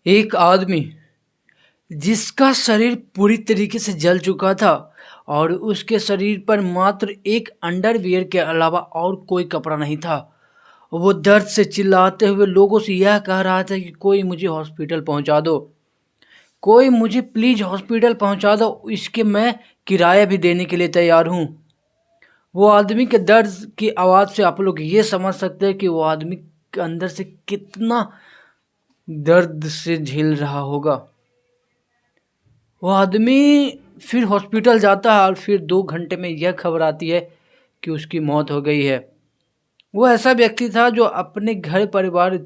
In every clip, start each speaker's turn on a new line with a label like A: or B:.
A: एक आदमी जिसका शरीर पूरी तरीके से जल चुका था और उसके शरीर पर मात्र एक अंडरवियर के अलावा और कोई कपड़ा नहीं था। वो दर्द से चिल्लाते हुए लोगों से यह कह रहा था कि कोई मुझे हॉस्पिटल पहुंचा दो, कोई मुझे प्लीज हॉस्पिटल पहुंचा दो, इसके मैं किराया भी देने के लिए तैयार हूँ। वो आदमी के दर्द की आवाज़ से आप लोग ये समझ सकते हैं कि वो आदमी के अंदर से कितना दर्द से झेल रहा होगा। वो आदमी फिर हॉस्पिटल जाता है और फिर 2 घंटे में यह खबर आती है कि उसकी मौत हो गई है। वो ऐसा व्यक्ति था जो अपने घर परिवार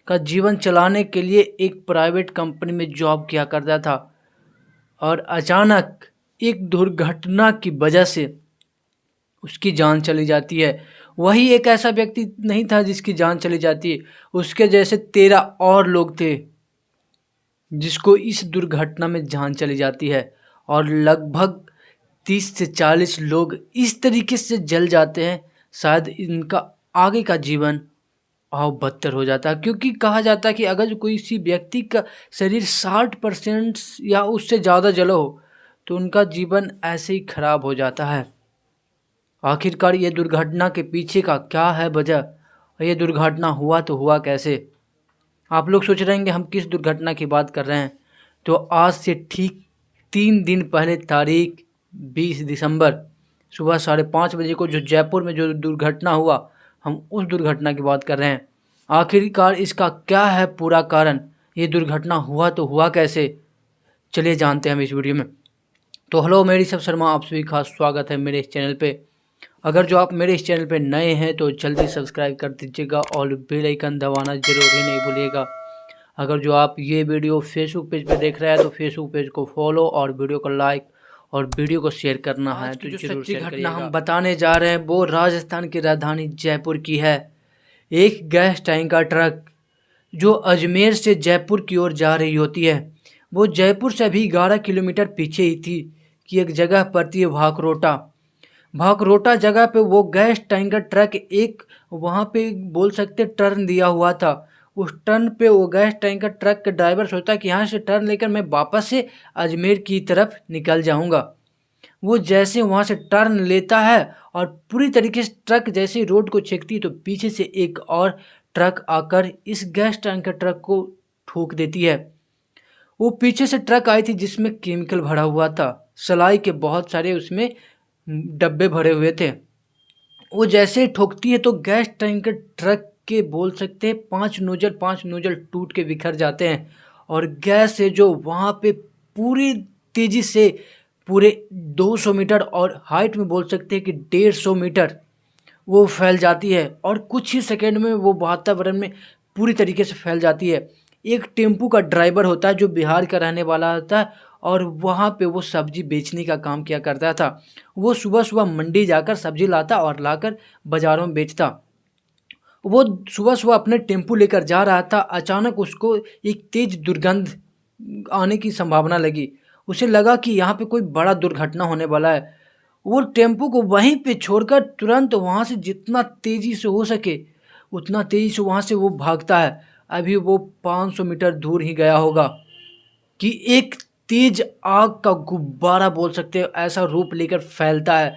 A: का जीवन चलाने के लिए एक प्राइवेट कंपनी में जॉब किया करता था और अचानक एक दुर्घटना की वजह से उसकी जान चली जाती है। वही एक ऐसा व्यक्ति नहीं था जिसकी जान चली जाती है, उसके जैसे 13 और लोग थे जिसको इस दुर्घटना में जान चली जाती है और लगभग 30 से 40 लोग इस तरीके से जल जाते हैं, शायद इनका आगे का जीवन और बदतर हो जाता है। क्योंकि कहा जाता है कि अगर कोई किसी व्यक्ति का शरीर 60% या उससे ज़्यादा जला हो तो उनका जीवन ऐसे ही खराब हो जाता है। आखिरकार ये दुर्घटना के पीछे का क्या है वजह और ये दुर्घटना हुआ तो हुआ कैसे? आप लोग सोच रहे हैं कि हम किस दुर्घटना की बात कर रहे हैं। तो आज से ठीक 3 दिन पहले तारीख 20 दिसंबर सुबह 5:30 बजे को जो जयपुर में जो दुर्घटना हुआ, हम उस दुर्घटना की बात कर रहे हैं। आखिरकार इसका क्या है पूरा कारण, ये दुर्घटना हुआ तो हुआ कैसे, चलिए जानते हैं हम इस वीडियो में। तो हेलो, मेरी सब शर्मा आप सभी का स्वागत है मेरे इस चैनल पे। अगर जो आप मेरे इस चैनल पे नए हैं तो जल्दी सब्सक्राइब कर दीजिएगा और बेल आइकन दबाना जरूर ही नहीं भूलिएगा। अगर जो आप ये वीडियो फेसबुक पेज पे देख रहे हैं तो फेसबुक पेज को फॉलो और वीडियो को लाइक और वीडियो को शेयर करना है। तो जो सच्ची घटना हम बताने जा रहे हैं वो राजस्थान की राजधानी जयपुर की है। एक गैस टैंकर ट्रक जो अजमेर से जयपुर की ओर जा रही होती है, वो जयपुर से अभी 11 किलोमीटर पीछे ही थी कि एक जगह पड़ती है भाकरोटा। भाकरोटा जगह पे वो गैस टैंकर ट्रक एक वहाँ पे बोल सकते टर्न दिया हुआ था। उस टर्न पे वो गैस टैंकर ट्रक का ड्राइवर सोचता कि यहाँ से टर्न लेकर मैं वापस से अजमेर की तरफ निकल जाऊँगा। वो जैसे वहाँ से टर्न लेता है और पूरी तरीके से ट्रक जैसे ही रोड को छेकती है तो पीछे से एक और ट्रक आकर इस गैस टैंकर ट्रक को ठोक देती है। वो पीछे से ट्रक आई थी जिसमें केमिकल भरा हुआ था, सलाई के बहुत सारे उसमें डब्बे भरे हुए थे। वो जैसे ही ठोकती है तो गैस टैंकर ट्रक के बोल सकते हैं 5 नोजल टूट के बिखर जाते हैं और गैस है जो वहाँ पे पूरी तेज़ी से पूरे 200 मीटर और हाइट में बोल सकते हैं कि 150 मीटर वो फैल जाती है और कुछ ही सेकेंड में वो वातावरण में पूरी तरीके से फैल जाती है। एक टेम्पू का ड्राइवर होता है जो बिहार का रहने वाला होता है और वहाँ पे वो सब्जी बेचने का काम किया करता था। वो सुबह सुबह मंडी जाकर सब्जी लाता और लाकर बाज़ारों में बेचता। वो सुबह सुबह अपने टेम्पू लेकर जा रहा था, अचानक उसको एक तेज़ दुर्गंध आने की संभावना लगी। उसे लगा कि यहाँ पे कोई बड़ा दुर्घटना होने वाला है। वो टेम्पू को वहीं पे छोड़कर तुरंत वहाँ से जितना तेज़ी से हो सके उतना तेज़ी से वहाँ से वो भागता है। अभी वो 500 मीटर दूर ही गया होगा कि एक तेज आग का गुब्बारा बोल सकते हैं ऐसा रूप लेकर फैलता है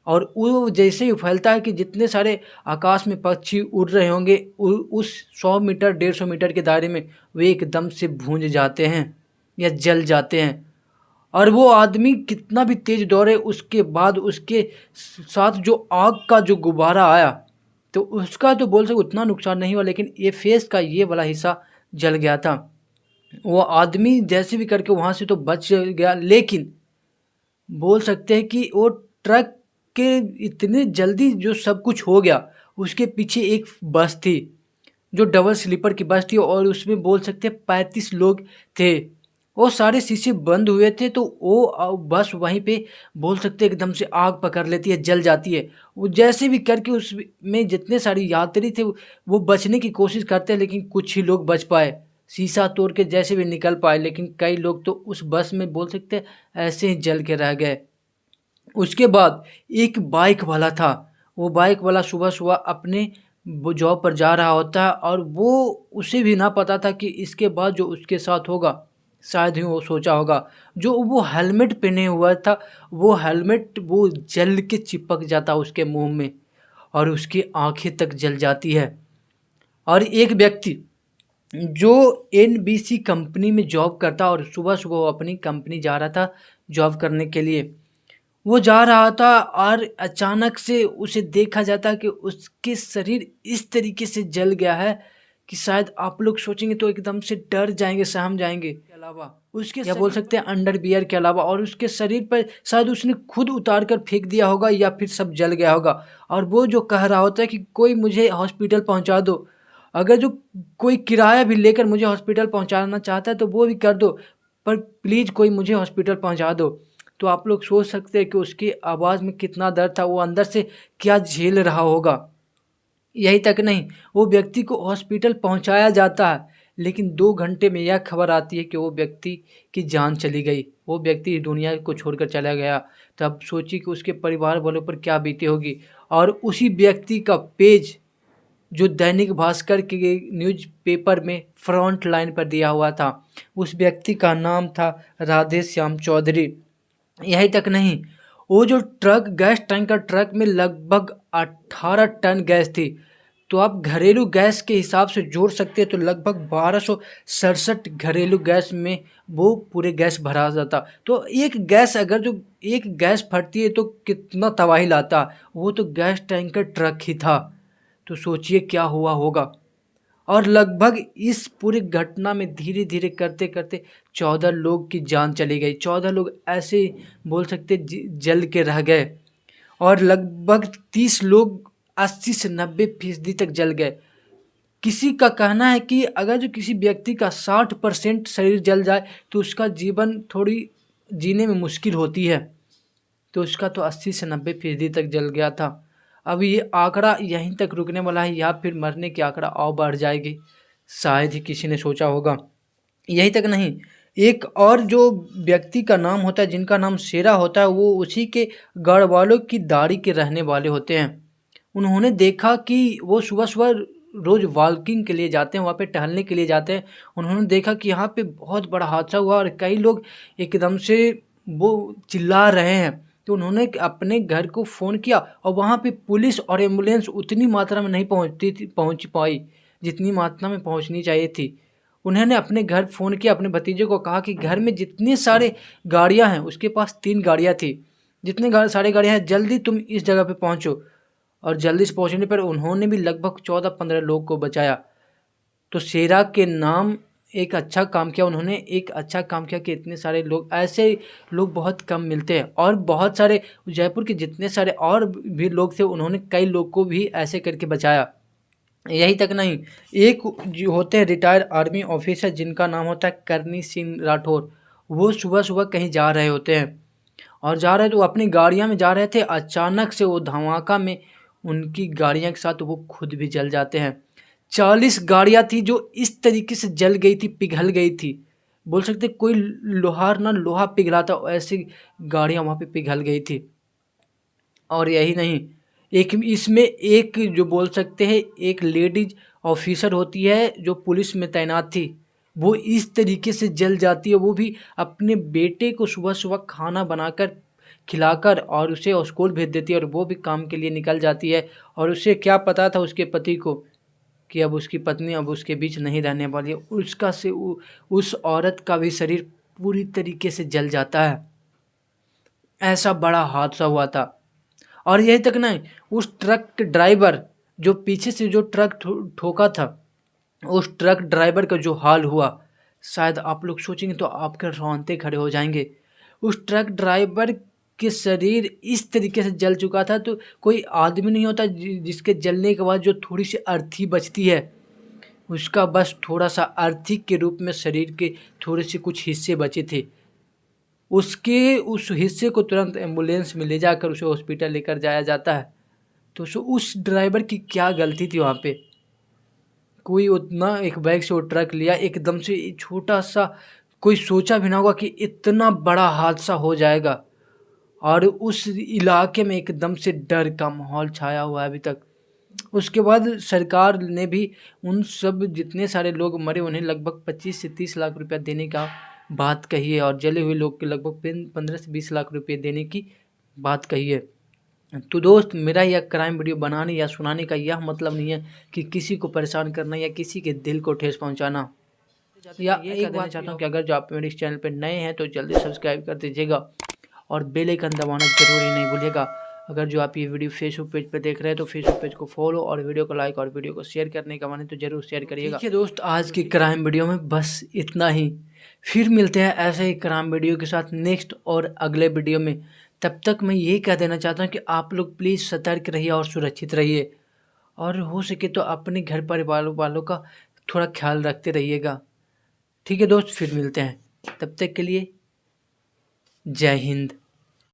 A: और वो जैसे ही फैलता है कि जितने सारे आकाश में पक्षी उड़ रहे होंगे उस 100 मीटर 150 मीटर के दायरे में वे एकदम से भूंज जाते हैं या जल जाते हैं। और वो आदमी कितना भी तेज दौड़े उसके बाद उसके साथ जो आग का जो गुब्बारा आया तो उसका तो बोल सकते उतना नुकसान नहीं हुआ, लेकिन ये फेस का ये वाला हिस्सा जल गया था। वो आदमी जैसे भी करके वहाँ से तो बच गया, लेकिन बोल सकते हैं कि वो ट्रक के इतने जल्दी जो सब कुछ हो गया उसके पीछे एक बस थी जो डबल स्लीपर की बस थी और उसमें बोल सकते हैं 35 लोग थे। वो सारे शीशे बंद हुए थे तो वो बस वहीं पे बोल सकते हैं एकदम से आग पकड़ लेती है, जल जाती है। वो जैसे भी करके उसमें जितने सारे यात्री थे वो बचने की कोशिश करते हैं, लेकिन कुछ ही लोग बच पाए, शीशा तोड़ के जैसे भी निकल पाए, लेकिन कई लोग तो उस बस में बोल सकते हैं ऐसे ही जल के रह गए। उसके बाद एक बाइक वाला था, वो बाइक वाला सुबह सुबह अपने वो जॉब पर जा रहा होता है और वो उसे भी ना पता था कि इसके बाद जो उसके साथ होगा, शायद ही वो सोचा होगा। जो वो हेलमेट पहने हुआ था, वो हेलमेट वो जल के चिपक जाता उसके मुँह में और उसकी आँखें तक जल जाती है। और एक व्यक्ति जो एनबीसी कंपनी में जॉब करता और सुबह-सुबह वो अपनी कंपनी जा रहा था जॉब करने के लिए। वो जा रहा था और अचानक से उसे देखा जाता है कि उसके शरीर इस तरीके से जल गया है कि शायद आप लोग सोचेंगे तो एकदम से डर जाएँगे, सहम जाएँगे। के अलावा उसके या बोल सकते हैं अंडरवियर के अलावा और उसके शरीर पर शायद उसने खुद उतार कर फेंक दिया होगा या फिर सब जल गया होगा। और वो जो कह रहा होता है कि कोई मुझे हॉस्पिटल पहुँचा दो। अगर जो कोई किराया भी लेकर मुझे हॉस्पिटल पहुँचाना चाहता है तो वो भी कर दो, पर प्लीज़ कोई मुझे हॉस्पिटल पहुँचा दो। तो आप लोग सोच सकते हैं कि उसकी आवाज़ में कितना दर्द था, वो अंदर से क्या झेल रहा होगा। यही तक नहीं, वो व्यक्ति को हॉस्पिटल पहुँचाया जाता है, लेकिन 2 घंटे में यह खबर आती है कि वो व्यक्ति की जान चली गई। वो व्यक्ति दुनिया को छोड़कर चला गया। तो अब सोचिए कि उसके परिवार वालों पर क्या बीती होगी। और उसी व्यक्ति का पेज जो दैनिक भास्कर के न्यूज़पेपर में फ्रंट लाइन पर दिया हुआ था, उस व्यक्ति का नाम था राधेश्याम चौधरी। यही तक नहीं, वो जो ट्रक गैस टैंकर ट्रक में लगभग 18 टन गैस थी। तो आप घरेलू गैस के हिसाब से जोड़ सकते हैं तो लगभग 1267 घरेलू गैस में वो पूरे गैस भरा जाता। तो एक गैस अगर जो एक गैस फटती है तो कितना तबाही लाता, वो तो गैस टैंकर ट्रक ही था। तो सोचिए क्या हुआ होगा। और लगभग इस पूरी घटना में धीरे-धीरे करते-करते 14 लोग की जान चली गई। 14 लोग ऐसे ही बोल सकते जल के रह गए और लगभग 30 लोग 80 से 90% तक जल गए। किसी का कहना है कि अगर जो किसी व्यक्ति का 60% शरीर जल जाए तो उसका जीवन थोड़ी जीने में मुश्किल होती है। तो उसका तो 80 से 90% तक जल गया था। अब ये आंकड़ा यहीं तक रुकने वाला है या फिर मरने की आंकड़ा और बढ़ जाएगी, शायद ही किसी ने सोचा होगा। यही तक नहीं, एक और जो व्यक्ति का नाम होता है, जिनका नाम शेरा होता है, वो उसी के गढ़वालों की दाढ़ी के रहने वाले होते हैं। उन्होंने देखा कि वो सुबह-सुबह रोज़ वॉकिंग के लिए जाते हैं, वहाँ पे टहलने के लिए जाते हैं। उन्होंने देखा कि यहाँ पे बहुत बड़ा हादसा हुआ और कई लोग एकदम से वो चिल्ला रहे हैं। तो उन्होंने अपने घर को फ़ोन किया और वहाँ पे पुलिस और एम्बुलेंस उतनी मात्रा में नहीं पहुँच पाई, जितनी मात्रा में पहुँचनी चाहिए थी। उन्होंने अपने घर फ़ोन किया, अपने भतीजे को कहा कि घर में जितने सारे गाड़ियाँ हैं, उसके पास 3 गाड़ियाँ थी। जितने सारी गाड़ियाँ हैं, जल्दी तुम इस जगह पे पहुँचो। और जल्दी से पहुँचने पर उन्होंने भी लगभग 14-15 लोग को बचाया। तो शेरा के नाम एक अच्छा काम किया, उन्होंने एक अच्छा काम किया कि इतने सारे लोग, ऐसे लोग बहुत कम मिलते हैं। और बहुत सारे जयपुर के जितने सारे और भी लोग थे, उन्होंने कई लोग को भी ऐसे करके बचाया। यही तक नहीं, एक जो होते हैं रिटायर्ड आर्मी ऑफिसर, जिनका नाम होता है करनी सिंह राठौर। वो सुबह-सुबह कहीं जा रहे होते हैं और जा रहे तो वो अपनी गाड़ियाँ में जा रहे थे। अचानक से वो धमाका में उनकी गाड़ियाँ के साथ वो खुद भी जल जाते हैं। 40 गाड़ियाँ थी जो इस तरीके से जल गई थी, पिघल गई थी। बोल सकते कोई लोहार ना लोहा पिघलाता, ऐसी गाड़ियाँ वहाँ पे पिघल गई थी। और यही नहीं, एक इसमें एक जो बोल सकते हैं एक लेडीज़ ऑफ़िसर होती है जो पुलिस में तैनात थी। वो इस तरीके से जल जाती है, वो भी अपने बेटे को सुबह-सुबह खाना बनाकर खिलाकर और उसे स्कूल भेज देती है और वो भी काम के लिए निकल जाती है। और उसे क्या पता था उसके पति को कि अब उसकी पत्नी अब उसके बीच नहीं रहने वाली है। उसका से उस औरत का भी शरीर पूरी तरीके से जल जाता है। ऐसा बड़ा हादसा हुआ था। और यही तक नहीं, उस ट्रक के ड्राइवर जो पीछे से जो ट्रक ठोका था, उस ट्रक ड्राइवर का जो हाल हुआ, शायद आप लोग सोचेंगे तो आपके रोंगटे खड़े हो जाएँगे। उस ट्रक ड्राइवर के शरीर इस तरीके से जल चुका था, तो कोई आदमी नहीं होता जिसके जलने के बाद जो थोड़ी-सी अर्थी बचती है, उसका बस थोड़ा-सा अर्थी के रूप में शरीर के थोड़े-से कुछ हिस्से बचे थे। उसके उस हिस्से को तुरंत एम्बुलेंस में ले जाकर उसे हॉस्पिटल लेकर जाया जाता है। तो उस ड्राइवर की क्या गलती थी वहाँ पे? कोई उतना एक बैग से वो ट्रक लिया, एकदम से छोटा-सा, कोई सोचा भी ना होगा कि इतना बड़ा हादसा हो जाएगा। और उस इलाके में एकदम से डर का माहौल छाया हुआ है अभी तक। उसके बाद सरकार ने भी उन सब जितने सारे लोग मरे उन्हें लगभग 25 से 30 लाख रुपया देने का बात कही है, और जले हुए लोग के लगभग 15 से 20 लाख रुपये देने की बात कही है। तो दोस्त, मेरा यह क्राइम वीडियो बनाने या सुनाने का यह मतलब नहीं है कि किसी को परेशान करना या किसी के दिल को ठेस पहुंचाना। या एक बात चाहता हूँ कि अगर जो आप मेरे इस चैनल पर नए हैं तो जल्दी सब्सक्राइब कर दीजिएगा और बेल आइकन दबाना जरूरी नहीं भूलिएगा। अगर जो आप ये वीडियो फेसबुक पेज पे देख रहे हैं तो फेसबुक पेज को फॉलो और वीडियो को लाइक और वीडियो को शेयर करने का माने तो जरूर शेयर करिएगा। ठीक है दोस्त, आज की क्राइम वीडियो में बस इतना ही। फिर मिलते हैं ऐसे ही क्राइम वीडियो के साथ नेक्स्ट और अगले वीडियो में। तब तक मैं यही कह देना चाहता हूँ कि आप लोग प्लीज़ सतर्क रहिए और सुरक्षित रहिए, और हो सके तो अपने घर परिवार वालों का थोड़ा ख्याल रखते रहिएगा। ठीक है दोस्त, फिर मिलते हैं, तब तक के लिए जय हिंद।